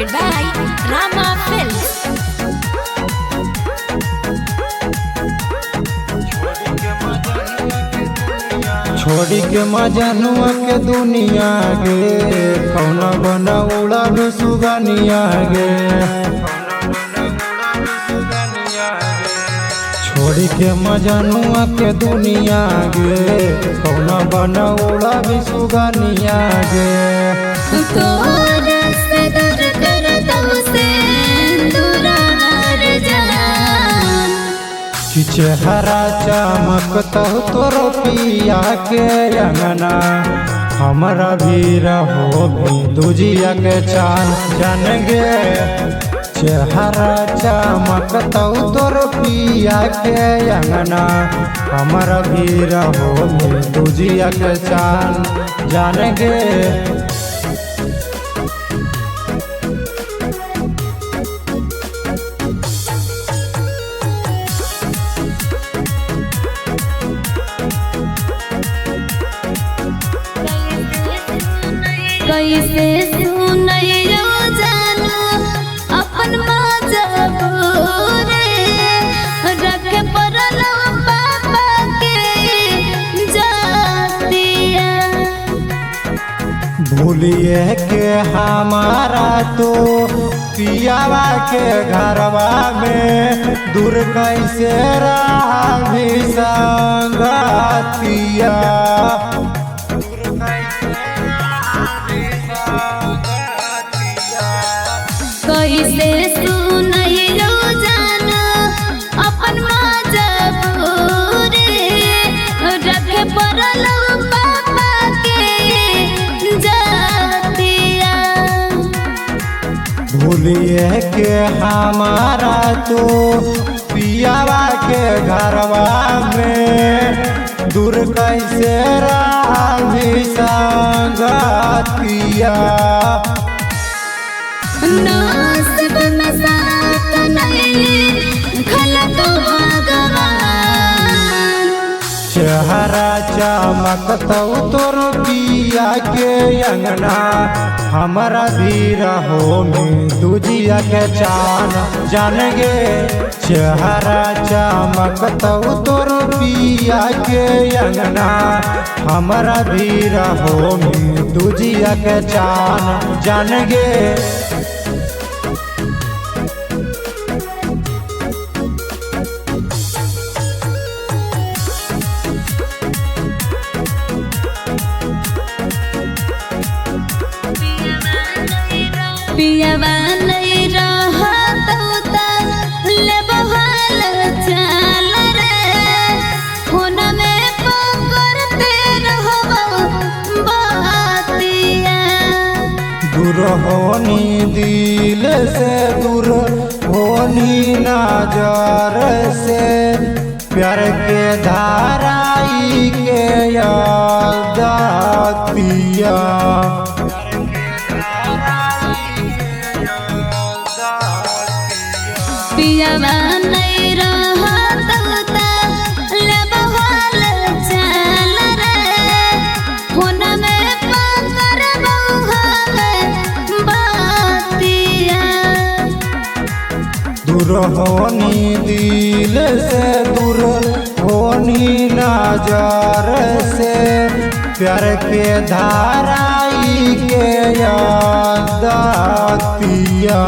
presented by Rama Films. छोड़ी के मजनुआ के दुनिया गे कौना बना उड़ा भी सुगनिया गे। छोड़ी के मजनुआ के दुनिया गे कौना बना उड़ा भी सुगनिया गे। चेहरा चमकता तोर पिया के अंगना हमारा भी रहो भी दूजिया के चान जान गे। चेहरा चमकता तोर पिया के अंगना हमारा भी रहो भी दूजिया के चान जान गे। कैसे सुनैयो जानू अपन मजबूरी रख पड़ल पापा के जातिया। भूलिए के हमारा तो पियावा के घरवा में दूर कैसे रहा भी संगतिया। कैसे सुनैयो जानू अपन मजबूरी रख पड़ल पापा के जातिया। भूलिए के हमारा तो पियावा के घरवा में दूर कैसे रहा भी संगतिया। नसीब में साथ नहीं खलक भगवान। चेहरा चमकता तोर पिया के अंगना हमारा भी रहो में दूजिया के चान जान गे। चेहरा चमकता तोर पिया के अंगना हमारा भी रहो में दूजिया के चान जान गे। पियवा नहीं रहत ले बहाल चाल रे फोन में पकड़ते रहबो बातिया। दूर होनी दिल से दूर होनी नजर से प्यार के धाराई के याद आतिया। पियवा नहीं रहत ले बहाल चाल रे फोन में पकड़बो बातिया। दूर होनी दिल से दूर होनी नजर से प्यार के धाराई के याद आतिया।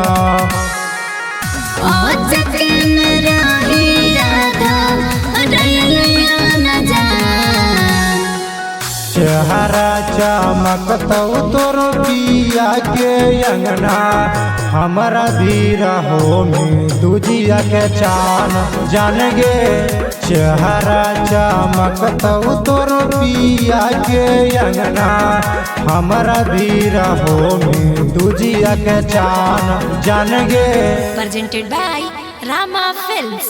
चेहरा चमकता तोर पिया के अंगना हमारा भी रहो में दूजिया के चान जान गे। चेहरा चमकता तोर पिया के अंगना हमारा भी रहो में दूजिया के चान जान गे। Presented by Rama Films.